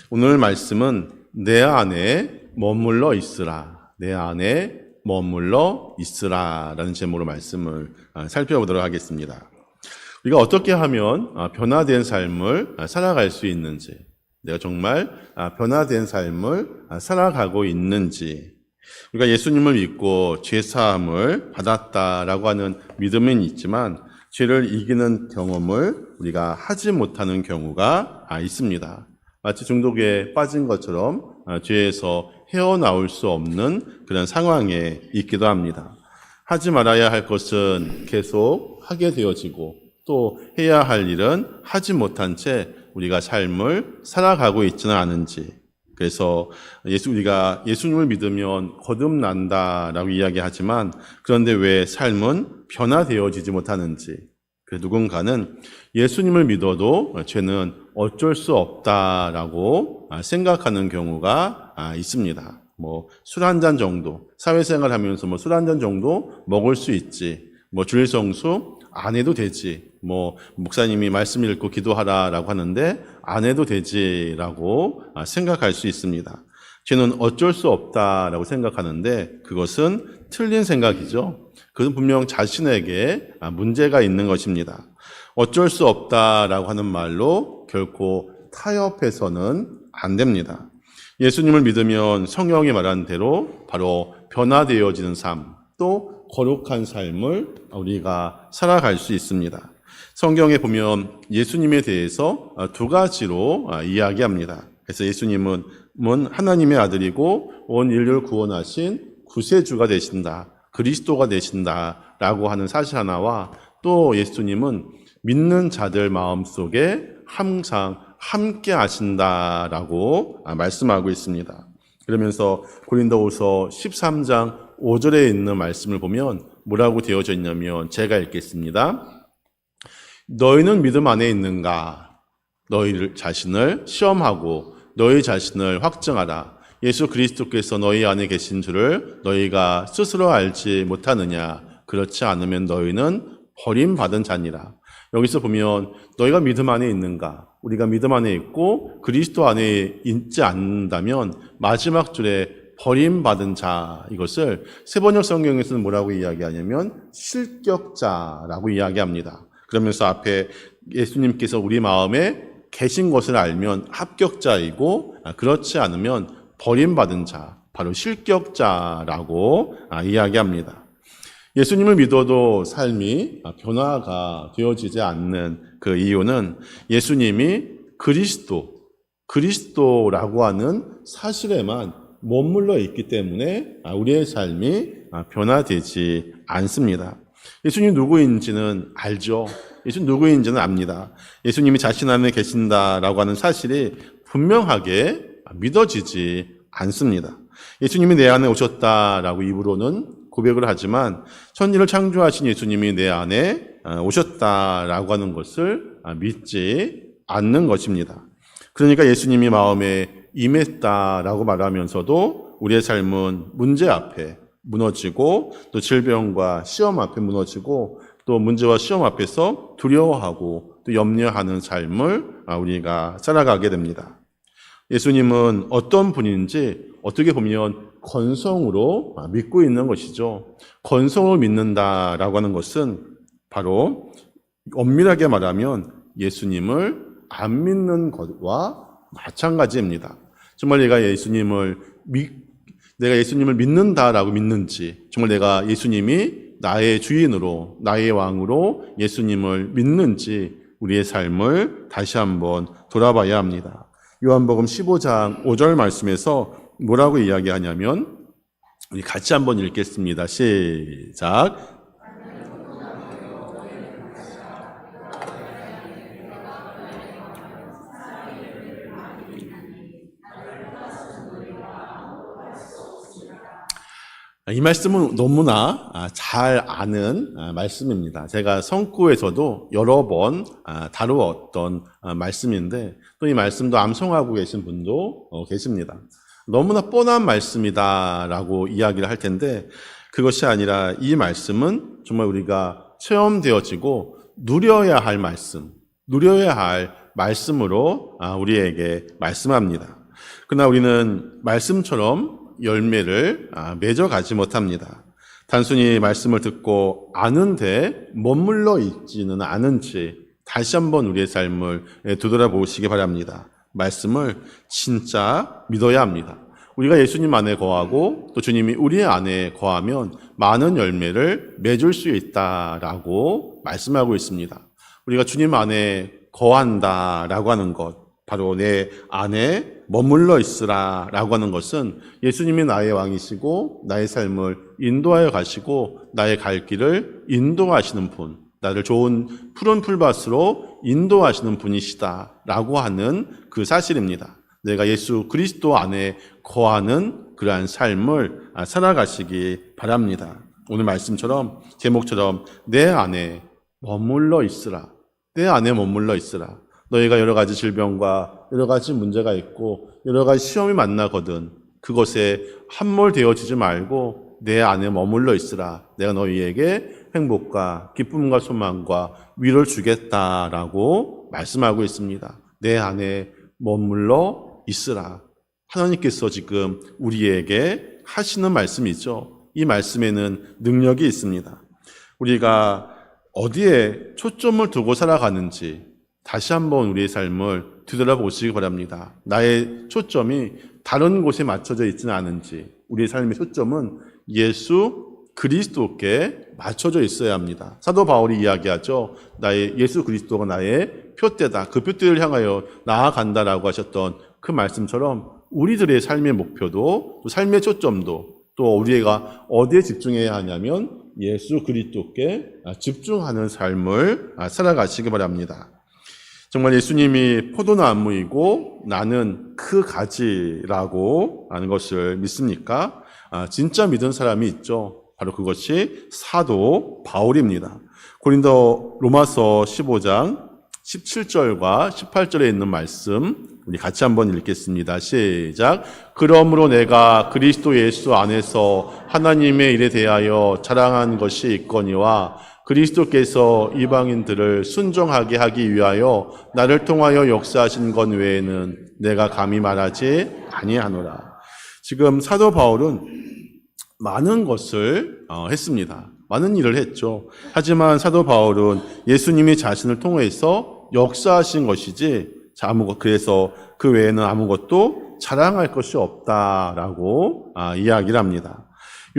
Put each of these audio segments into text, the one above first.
오늘 말씀은 내 안에 머물러 있으라. 내 안에 머물러 있으라 라는 제목으로 말씀을 살펴보도록 하겠습니다. 우리가 어떻게 하면 변화된 삶을 살아갈 수 있는지, 내가 정말 변화된 삶을 살아가고 있는지, 우리가 예수님을 믿고 죄사함을 받았다라고 하는 믿음은 있지만 죄를 이기는 경험을 우리가 하지 못하는 경우가 있습니다. 마치 중독에 빠진 것처럼 죄에서 헤어나올 수 없는 그런 상황에 있기도 합니다. 하지 말아야 할 것은 계속 하게 되어지고 또 해야 할 일은 하지 못한 채 우리가 삶을 살아가고 있지는 않은지, 그래서 우리가 예수님을 믿으면 거듭난다라고 이야기하지만 그런데 왜 삶은 변화되어지지 못하는지, 누군가는 예수님을 믿어도 죄는 어쩔 수 없다라고 생각하는 경우가 있습니다. 술 한 잔 정도, 사회생활 하면서 술 한 잔 정도 먹을 수 있지, 주일 성수 안 해도 되지, 목사님이 말씀 읽고 기도하라라고 하는데 안 해도 되지라고 생각할 수 있습니다. 죄는 어쩔 수 없다라고 생각하는데 그것은 틀린 생각이죠. 그건 분명 자신에게 문제가 있는 것입니다. 어쩔 수 없다라고 하는 말로 결코 타협해서는 안 됩니다. 예수님을 믿으면 성경이 말한 대로 바로 변화되어지는 삶, 또 거룩한 삶을 우리가 살아갈 수 있습니다. 성경에 보면 예수님에 대해서 두 가지로 이야기합니다. 그래서 예수님은 하나님의 아들이고 온 인류를 구원하신 구세주가 되신다, 그리스도가 되신다라고 하는 사실 하나와, 또 예수님은 믿는 자들 마음속에 항상 함께 하신다라고 말씀하고 있습니다. 그러면서 고린도후서 13장 5절에 있는 말씀을 보면 뭐라고 되어져 있냐면, 제가 읽겠습니다. 너희는 믿음 안에 있는가? 너희 자신을 시험하고 너희 자신을 확증하라. 예수 그리스도께서 너희 안에 계신 줄을 너희가 스스로 알지 못하느냐? 그렇지 않으면 너희는 버림받은 자니라. 여기서 보면 너희가 믿음 안에 있는가? 우리가 믿음 안에 있고 그리스도 안에 있지 않는다면 마지막 줄에 버림받은 자, 이것을 세번역 성경에서는 뭐라고 이야기하냐면 실격자라고 이야기합니다. 그러면서 앞에 예수님께서 우리 마음에 계신 것을 알면 합격자이고 그렇지 않으면 버림받은 자, 바로 실격자라고 이야기합니다. 예수님을 믿어도 삶이 변화가 되어지지 않는 그 이유는 예수님이 그리스도라고 하는 사실에만 머물러 있기 때문에 우리의 삶이 변화되지 않습니다. 예수님 누구인지는 알죠. 예수님 누구인지는 압니다. 예수님이 자신 안에 계신다라고 하는 사실이 분명하게 믿어지지 않습니다. 예수님이 내 안에 오셨다라고 입으로는 고백을 하지만 천지를 창조하신 예수님이 내 안에 오셨다라고 하는 것을 믿지 않는 것입니다. 그러니까 예수님이 마음에 임했다라고 말하면서도 우리의 삶은 문제 앞에 무너지고 또 질병과 시험 앞에 무너지고 또 문제와 시험 앞에서 두려워하고 또 염려하는 삶을 우리가 살아가게 됩니다. 예수님은 어떤 분인지 어떻게 보면 건성으로 믿고 있는 것이죠. 건성으로 믿는다라고 하는 것은 바로 엄밀하게 말하면 예수님을 안 믿는 것과 마찬가지입니다. 정말 내가 예수님을 믿는다라고 믿는지, 정말 내가 예수님이 나의 주인으로, 나의 왕으로 예수님을 믿는지 우리의 삶을 다시 한번 돌아봐야 합니다. 요한복음 15장 5절 말씀에서 뭐라고 이야기하냐면, 우리 같이 한번 읽겠습니다. 시작. 이 말씀은 너무나 잘 아는 말씀입니다. 제가 성구에서도 여러 번 다루었던 말씀인데 또 이 말씀도 암송하고 계신 분도 계십니다. 너무나 뻔한 말씀이다라고 이야기를 할 텐데 그것이 아니라 이 말씀은 정말 우리가 체험되어지고 누려야 할 말씀, 누려야 할 말씀으로 우리에게 말씀합니다. 그러나 우리는 말씀처럼 열매를 맺어가지 못합니다. 단순히 말씀을 듣고 아는데 머물러 있지는 않은지 다시 한번 우리의 삶을 되돌아보시기 바랍니다. 말씀을 진짜 믿어야 합니다. 우리가 예수님 안에 거하고 또 주님이 우리 안에 거하면 많은 열매를 맺을 수 있다라고 말씀하고 있습니다. 우리가 주님 안에 거한다라고 하는 것, 바로 내 안에 머물러 있으라라고 하는 것은 예수님이 나의 왕이시고 나의 삶을 인도하여 가시고 나의 갈 길을 인도하시는 분, 나를 좋은 푸른 풀밭으로 인도하시는 분이시다라고 하는 그 사실입니다. 내가 예수 그리스도 안에 거하는 그러한 삶을 살아가시기 바랍니다. 오늘 말씀처럼 제목처럼 내 안에 머물러 있으라. 내 안에 머물러 있으라. 너희가 여러 가지 질병과 여러 가지 문제가 있고 여러 가지 시험이 만나거든 그것에 함몰되어지지 말고 내 안에 머물러 있으라. 내가 너희에게 행복과 기쁨과 소망과 위로를 주겠다라고 말씀하고 있습니다. 내 안에 머물러 있으라. 하나님께서 지금 우리에게 하시는 말씀이죠. 이 말씀에는 능력이 있습니다. 우리가 어디에 초점을 두고 살아가는지 다시 한번 우리의 삶을 되돌아보시기 바랍니다. 나의 초점이 다른 곳에 맞춰져 있지는 않은지 우리의 삶의 초점은 예수 그리스도께 맞춰져 있어야 합니다. 사도 바울이 이야기하죠. 나의 예수 그리스도가 나의 표대다. 그 표대를 향하여 나아간다라고 하셨던 그 말씀처럼 우리들의 삶의 목표도 또 삶의 초점도 또 우리가 어디에 집중해야 하냐면 예수 그리스도께 집중하는 삶을 살아가시기 바랍니다. 정말 예수님이 포도나무이고 나는 그 가지라고 하는 것을 믿습니까? 진짜 믿은 사람이 있죠. 바로 그것이 사도 바울입니다. 고린도 로마서 15장 17절과 18절에 있는 말씀 우리 같이 한번 읽겠습니다. 시작. 그러므로 내가 그리스도 예수 안에서 하나님의 일에 대하여 자랑한 것이 있거니와 그리스도께서 이방인들을 순종하게 하기 위하여 나를 통하여 역사하신 것 외에는 내가 감히 말하지 아니하노라. 지금 사도 바울은 많은 것을 했습니다. 많은 일을 했죠. 하지만 사도 바울은 예수님이 자신을 통해서 역사하신 것이지 그래서 그 외에는 아무것도 자랑할 것이 없다라고 이야기를 합니다.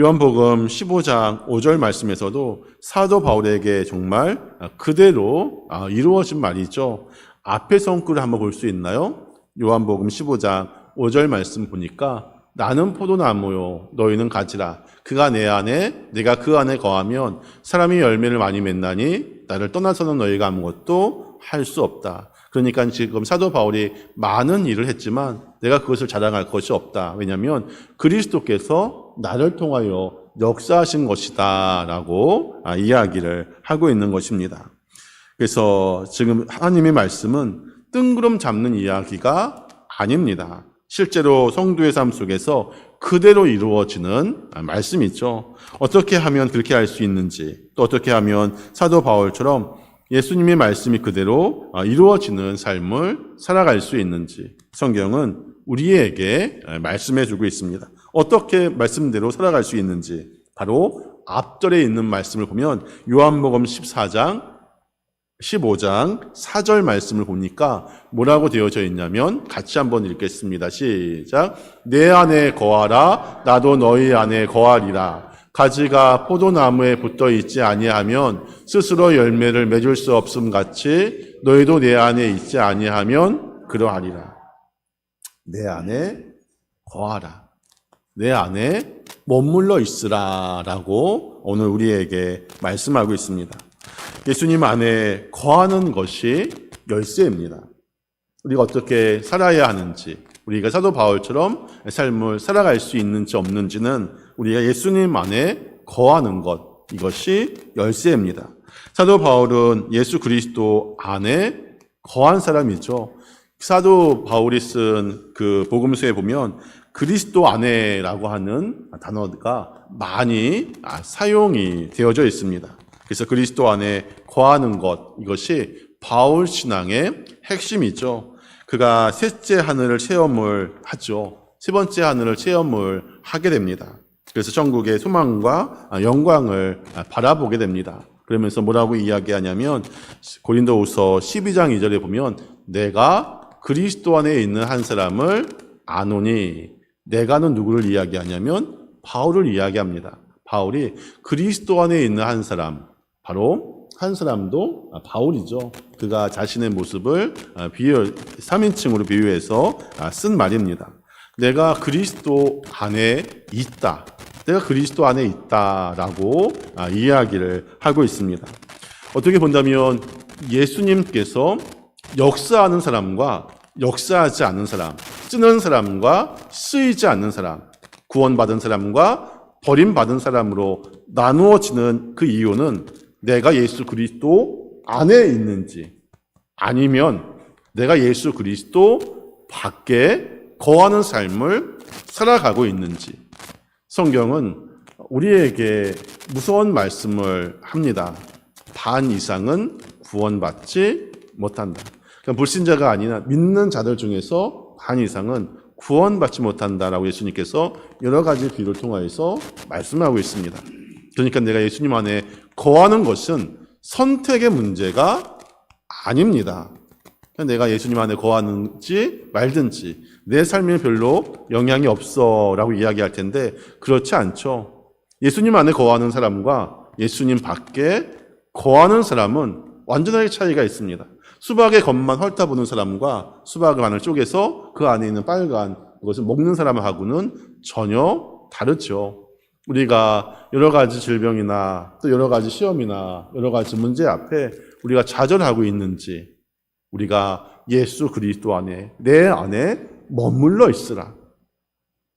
요한복음 15장 5절 말씀에서도 사도 바울에게 정말 그대로 이루어진 말이죠. 앞의 성구를 한번 볼 수 있나요? 요한복음 15장 5절 말씀 보니까 나는 포도나무요 너희는 가지라. 그가 내 안에 내가 그 안에 거하면 사람이 열매를 많이 맺나니 나를 떠나서는 너희가 아무것도 할 수 없다. 그러니까 지금 사도 바울이 많은 일을 했지만 내가 그것을 자랑할 것이 없다. 왜냐하면 그리스도께서 나를 통하여 역사하신 것이다 라고 이야기를 하고 있는 것입니다. 그래서 지금 하나님의 말씀은 뜬구름 잡는 이야기가 아닙니다. 실제로 성도의 삶 속에서 그대로 이루어지는 말씀이죠. 어떻게 하면 그렇게 할 수 있는지, 또 어떻게 하면 사도 바울처럼 예수님의 말씀이 그대로 이루어지는 삶을 살아갈 수 있는지 성경은 우리에게 말씀해 주고 있습니다. 어떻게 말씀대로 살아갈 수 있는지 바로 앞절에 있는 말씀을 보면 요한복음 14장 15장 4절 말씀을 보니까 뭐라고 되어져 있냐면 같이 한번 읽겠습니다. 시작. 내 안에 거하라 나도 너희 안에 거하리라. 가지가 포도나무에 붙어 있지 아니하면 스스로 열매를 맺을 수 없음 같이 너희도 내 안에 있지 아니하면 그러하리라. 내 안에 거하라. 내 안에 머물러 있으라라고 오늘 우리에게 말씀하고 있습니다. 예수님 안에 거하는 것이 열쇠입니다. 우리가 어떻게 살아야 하는지, 우리가 사도 바울처럼 삶을 살아갈 수 있는지 없는지는 우리가 예수님 안에 거하는 것, 이것이 열쇠입니다. 사도 바울은 예수 그리스도 안에 거한 사람이죠. 사도 바울이 쓴 그 복음서에 보면 그리스도 안에라고 하는 단어가 많이 사용이 되어져 있습니다. 그래서 그리스도 안에 거하는 것, 이것이 바울 신앙의 핵심이죠. 그가 셋째 하늘을 체험을 하죠. 세 번째 하늘을 체험을 하게 됩니다. 그래서 천국의 소망과 영광을 바라보게 됩니다. 그러면서 뭐라고 이야기하냐면 고린도후서 12장 2절에 보면 내가 그리스도 안에 있는 한 사람을 아노니, 내가는 누구를 이야기하냐면 바울을 이야기합니다. 바울이 그리스도 안에 있는 한 사람, 바로 한 사람도 바울이죠. 그가 자신의 모습을 3인칭으로 비유해서 쓴 말입니다. 내가 그리스도 안에 있다. 내가 그리스도 안에 있다라고 이야기를 하고 있습니다. 어떻게 본다면 예수님께서 역사하는 사람과 역사하지 않는 사람, 쓰는 사람과 쓰이지 않는 사람, 구원받은 사람과 버림받은 사람으로 나누어지는 그 이유는 내가 예수 그리스도 안에 있는지 아니면 내가 예수 그리스도 밖에 거하는 삶을 살아가고 있는지, 성경은 우리에게 무서운 말씀을 합니다. 반 이상은 구원받지 못한다. 그러니까 불신자가 아니라 믿는 자들 중에서 반 이상은 구원받지 못한다라고 예수님께서 여러 가지 비유를 통하여서 말씀하고 있습니다. 그러니까 내가 예수님 안에 거하는 것은 선택의 문제가 아닙니다. 내가 예수님 안에 거하는지 말든지 내 삶에 별로 영향이 없어라고 이야기할 텐데 그렇지 않죠. 예수님 안에 거하는 사람과 예수님 밖에 거하는 사람은 완전하게 차이가 있습니다. 수박의 겉만 핥아보는 사람과 수박을 안을 쪼개서 그 안에 있는 빨간 그것을 먹는 사람하고는 전혀 다르죠. 우리가 여러 가지 질병이나 또 여러 가지 시험이나 여러 가지 문제 앞에 우리가 좌절하고 있는지, 우리가 예수 그리스도 안에 내 안에 머물러 있으라.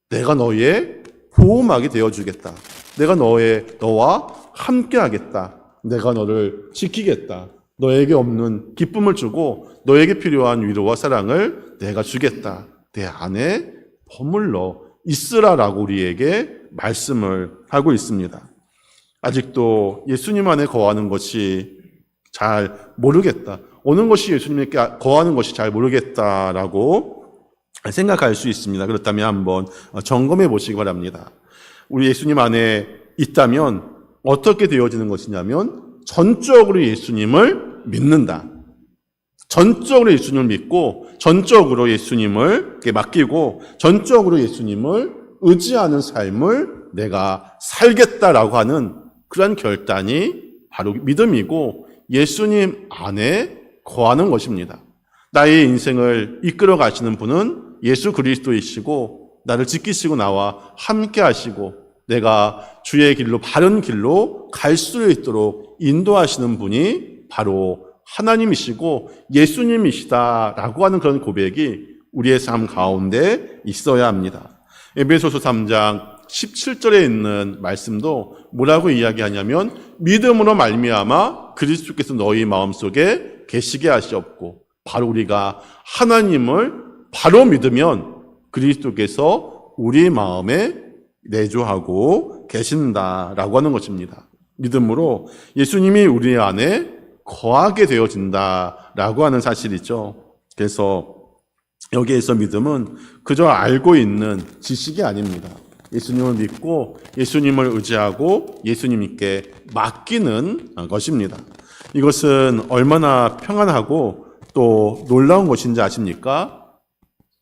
내가 너의 보호막이 되어주겠다. 내가 너와 함께하겠다. 내가 너를 지키겠다. 너에게 없는 기쁨을 주고 너에게 필요한 위로와 사랑을 내가 주겠다. 내 안에 머물러 있으라라고 우리에게 말씀을 하고 있습니다. 아직도 예수님 안에 거하는 것이 잘 모르겠다. 어느 것이 예수님께 거하는 것이 잘 모르겠다라고 생각할 수 있습니다. 그렇다면 한번 점검해 보시기 바랍니다. 우리 예수님 안에 있다면 어떻게 되어지는 것이냐면 전적으로 예수님을 믿는다. 전적으로 예수님을 믿고 전적으로 예수님을 맡기고 전적으로 예수님을 의지하는 삶을 내가 살겠다라고 하는 그러한 결단이 바로 믿음이고 예수님 안에 거하는 것입니다. 나의 인생을 이끌어 가시는 분은 예수 그리스도이시고 나를 지키시고 나와 함께 하시고 내가 주의 길로 바른 길로 갈 수 있도록 인도하시는 분이 바로 하나님이시고 예수님이시다라고 하는 그런 고백이 우리의 삶 가운데 있어야 합니다. 에베소서 3장 17절에 있는 말씀도 뭐라고 이야기하냐면 믿음으로 말미암아 그리스도께서 너희 마음속에 계시게 하시옵고, 바로 우리가 하나님을 바로 믿으면 그리스도께서 우리 마음에 내주하고 계신다라고 하는 것입니다. 믿음으로 예수님이 우리 안에 거하게 되어진다라고 하는 사실이죠. 그래서 여기에서 믿음은 그저 알고 있는 지식이 아닙니다. 예수님을 믿고 예수님을 의지하고 예수님께 맡기는 것입니다. 이것은 얼마나 평안하고 또 놀라운 것인지 아십니까?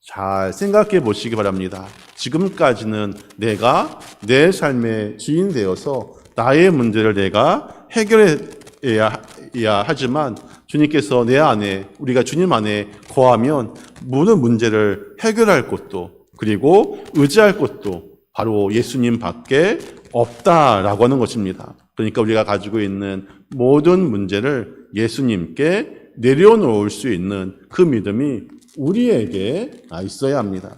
잘 생각해 보시기 바랍니다. 지금까지는 내가 내 삶의 주인 되어서 나의 문제를 내가 해결해야 하지만 주님께서 내 안에, 우리가 주님 안에 거하면 모든 문제를 해결할 것도 그리고 의지할 것도 바로 예수님 밖에 없다라고 하는 것입니다. 그러니까 우리가 가지고 있는 모든 문제를 예수님께 내려놓을 수 있는 그 믿음이 우리에게 있어야 합니다.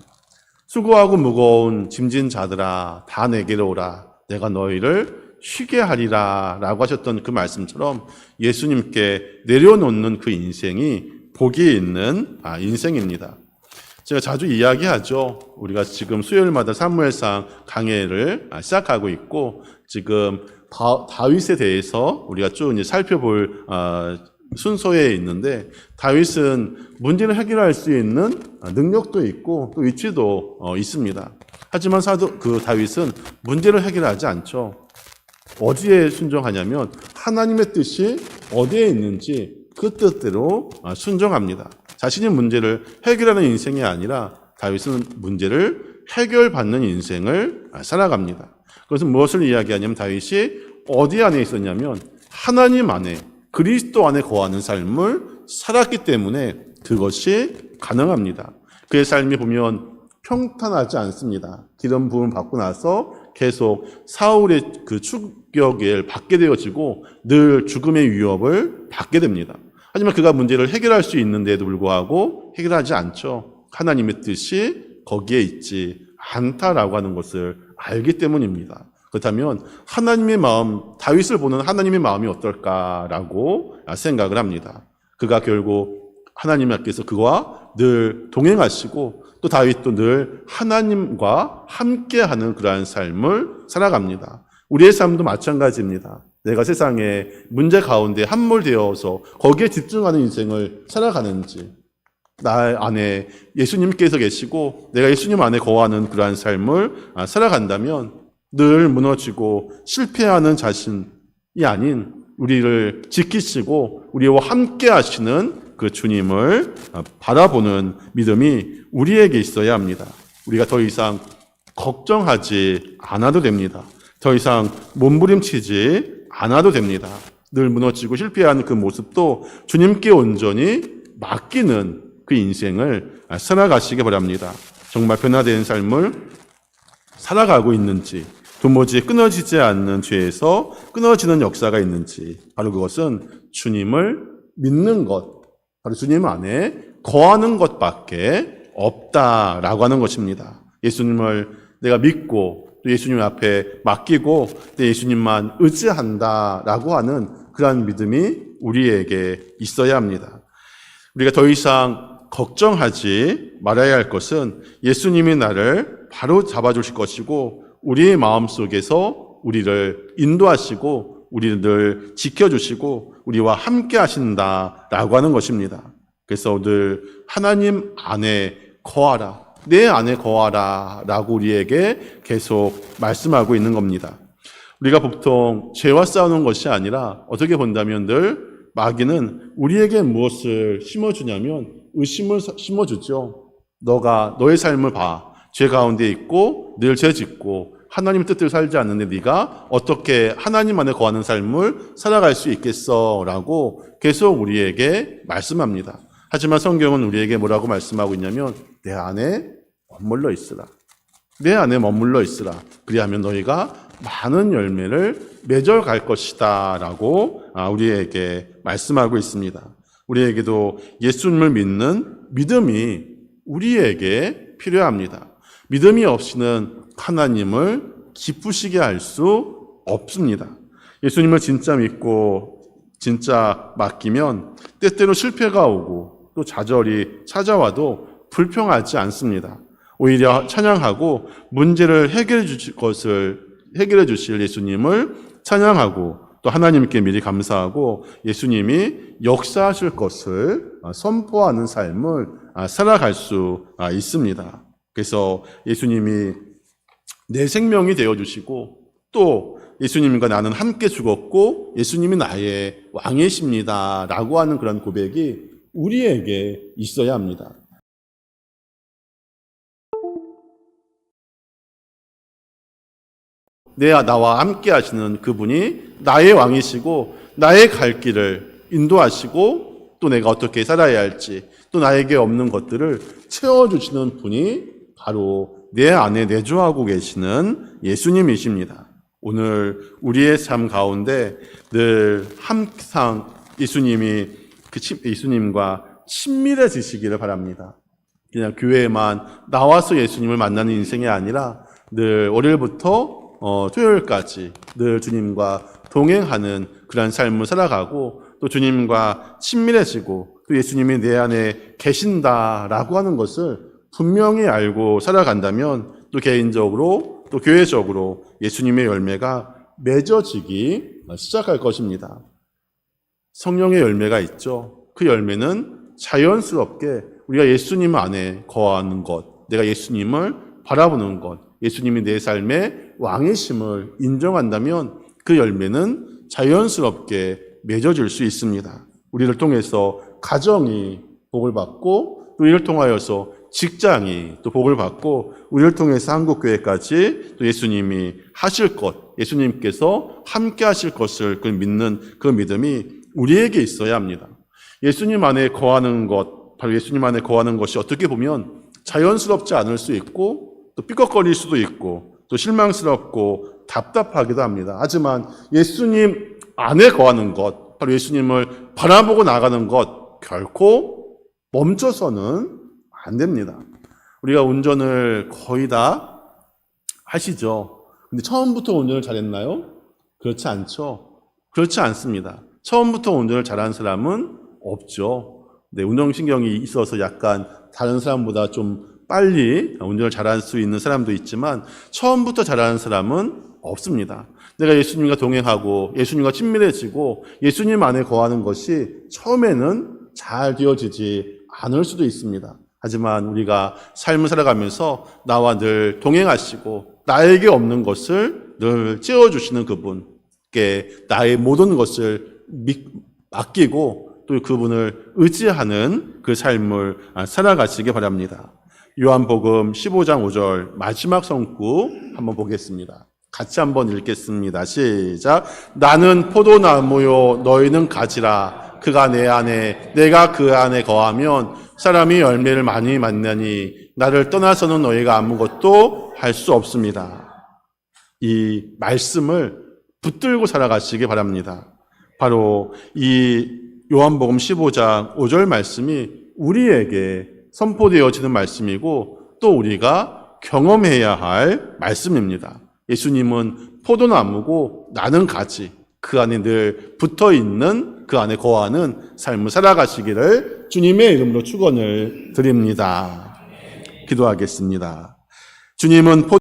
수고하고 무거운 짐진 자들아 다 내게로 오라. 내가 너희를 쉬게 하리라 라고 하셨던 그 말씀처럼 예수님께 내려놓는 그 인생이 복이 있는 인생입니다. 제가 자주 이야기하죠. 우리가 지금 수요일마다 사무엘상 강해를 시작하고 있고 지금 다윗에 대해서 우리가 쭉 이제 살펴볼 순서에 있는데 다윗은 문제를 해결할 수 있는 능력도 있고 또 위치도 있습니다. 하지만 다윗은 문제를 해결하지 않죠. 어디에 순종하냐면 하나님의 뜻이 어디에 있는지 그 뜻대로 순종합니다. 자신이 문제를 해결하는 인생이 아니라 다윗은 문제를 해결받는 인생을 살아갑니다. 그것은 무엇을 이야기하냐면 다윗이 어디 안에 있었냐면 하나님 안에 그리스도 안에 거하는 삶을 살았기 때문에 그것이 가능합니다. 그의 삶이 보면 평탄하지 않습니다. 기름 부음 받고 나서 계속 사울의 그 추격을 받게 되어지고 늘 죽음의 위협을 받게 됩니다. 하지만 그가 문제를 해결할 수 있는데도 불구하고 해결하지 않죠. 하나님의 뜻이 거기에 있지 않다라고 하는 것을 알기 때문입니다. 그렇다면 하나님의 마음, 다윗을 보는 하나님의 마음이 어떨까라고 생각을 합니다. 그가 결국 하나님께서 그와 늘 동행하시고 또 다윗도 늘 하나님과 함께하는 그러한 삶을 살아갑니다. 우리의 삶도 마찬가지입니다. 내가 세상에 문제 가운데 함몰되어서 거기에 집중하는 인생을 살아가는지, 나 안에 예수님께서 계시고 내가 예수님 안에 거하는 그러한 삶을 살아간다면 늘 무너지고 실패하는 자신이 아닌 우리를 지키시고 우리와 함께 하시는 그 주님을 바라보는 믿음이 우리에게 있어야 합니다. 우리가 더 이상 걱정하지 않아도 됩니다. 더 이상 몸부림치지 않아도 됩니다. 늘 무너지고 실패하는 그 모습도 주님께 온전히 맡기는 그 인생을 살아가시기 바랍니다. 정말 변화된 삶을 살아가고 있는지, 도무지 끊어지지 않는 죄에서 끊어지는 역사가 있는지, 바로 그것은 주님을 믿는 것, 바로 주님 안에 거하는 것밖에 없다라고 하는 것입니다. 예수님을 내가 믿고 또 예수님 앞에 맡기고 또 예수님만 의지한다라고 하는 그러한 믿음이 우리에게 있어야 합니다. 우리가 더 이상 걱정하지 말아야 할 것은 예수님이 나를 바로 잡아주실 것이고 우리의 마음속에서 우리를 인도하시고 우리를 지켜주시고 우리와 함께 하신다라고 하는 것입니다. 그래서 늘 하나님 안에 거하라, 내 안에 거하라 라고 우리에게 계속 말씀하고 있는 겁니다. 우리가 보통 죄와 싸우는 것이 아니라 어떻게 본다면 늘 마귀는 우리에게 무엇을 심어주냐면 의심을 심어주죠. 너가 너의 삶을 봐. 죄 가운데 있고 늘 죄 짓고 하나님의 뜻대로 살지 않는데 네가 어떻게 하나님 안에 거하는 삶을 살아갈 수 있겠어? 라고 계속 우리에게 말씀합니다. 하지만 성경은 우리에게 뭐라고 말씀하고 있냐면 내 안에 머물러 있으라. 내 안에 머물러 있으라. 그리하면 너희가 많은 열매를 맺어갈 것이다 라고 우리에게 말씀하고 있습니다. 우리에게도 예수님을 믿는 믿음이 우리에게 필요합니다. 믿음이 없이는 하나님을 기쁘시게 할 수 없습니다. 예수님을 진짜 믿고 진짜 맡기면 때때로 실패가 오고 또 좌절이 찾아와도 불평하지 않습니다. 오히려 찬양하고 문제를 해결해 주실 예수님을 찬양하고 또 하나님께 미리 감사하고 예수님이 역사하실 것을 선포하는 삶을 살아갈 수 있습니다. 그래서 예수님이 내 생명이 되어주시고 또 예수님과 나는 함께 죽었고 예수님이 나의 왕이십니다 라고 하는 그런 고백이 우리에게 있어야 합니다. 나와 함께 하시는 그분이 나의 왕이시고 나의 갈 길을 인도하시고 또 내가 어떻게 살아야 할지 또 나에게 없는 것들을 채워주시는 분이 바로 내 안에 내주하고 계시는 예수님이십니다. 오늘 우리의 삶 가운데 늘 항상 예수님과 친밀해지시기를 바랍니다. 그냥 교회에만 나와서 예수님을 만나는 인생이 아니라 늘 월요일부터 토요일까지 늘 주님과 동행하는 그런 삶을 살아가고 또 주님과 친밀해지고 또 예수님이 내 안에 계신다라고 하는 것을 분명히 알고 살아간다면 또 개인적으로 또 교회적으로 예수님의 열매가 맺어지기 시작할 것입니다. 성령의 열매가 있죠. 그 열매는 자연스럽게 우리가 예수님 안에 거하는 것, 내가 예수님을 바라보는 것, 예수님이 내 삶의 왕이심을 인정한다면 그 열매는 자연스럽게 맺어질 수 있습니다. 우리를 통해서 가정이 복을 받고, 또 이를 통하여서 직장이 또 복을 받고, 우리를 통해서 한국교회까지 또 예수님이 하실 것, 예수님께서 함께 하실 것을 믿는 그 믿음이 우리에게 있어야 합니다. 예수님 안에 거하는 것, 바로 예수님 안에 거하는 것이 어떻게 보면 자연스럽지 않을 수 있고, 또 삐걱거릴 수도 있고, 또 실망스럽고 답답하기도 합니다. 하지만 예수님 안에 거하는 것, 바로 예수님을 바라보고 나가는 것, 결코 멈춰서는 안 됩니다. 우리가 운전을 거의 다 하시죠. 근데 처음부터 운전을 잘했나요? 그렇지 않죠. 그렇지 않습니다. 처음부터 운전을 잘하는 사람은 없죠. 네, 운전신경이 있어서 약간 다른 사람보다 좀 빨리 운전을 잘할 수 있는 사람도 있지만 처음부터 잘하는 사람은 없습니다. 내가 예수님과 동행하고 예수님과 친밀해지고 예수님 안에 거하는 것이 처음에는 잘 되어지지 않을 수도 있습니다. 하지만 우리가 삶을 살아가면서 나와 늘 동행하시고 나에게 없는 것을 늘 채워주시는 그분께 나의 모든 것을 맡기고 또 그분을 의지하는 그 삶을 살아가시기 바랍니다. 요한복음 15장 5절 마지막 성구 한번 보겠습니다. 같이 한번 읽겠습니다. 시작. 나는 포도나무요 너희는 가지라. 그가 내 안에 내가 그 안에 거하면 사람이 열매를 많이 맺나니 나를 떠나서는 너희가 아무것도 할 수 없습니다. 이 말씀을 붙들고 살아가시기 바랍니다. 바로 이 요한복음 15장 5절 말씀이 우리에게 선포되어지는 말씀이고 또 우리가 경험해야 할 말씀입니다. 예수님은 포도나무고 나는 가지, 그 안에 늘 붙어있는 그 안에 거하는 삶을 살아가시기를 주님의 이름으로 축원을 드립니다. 기도하겠습니다. 주님은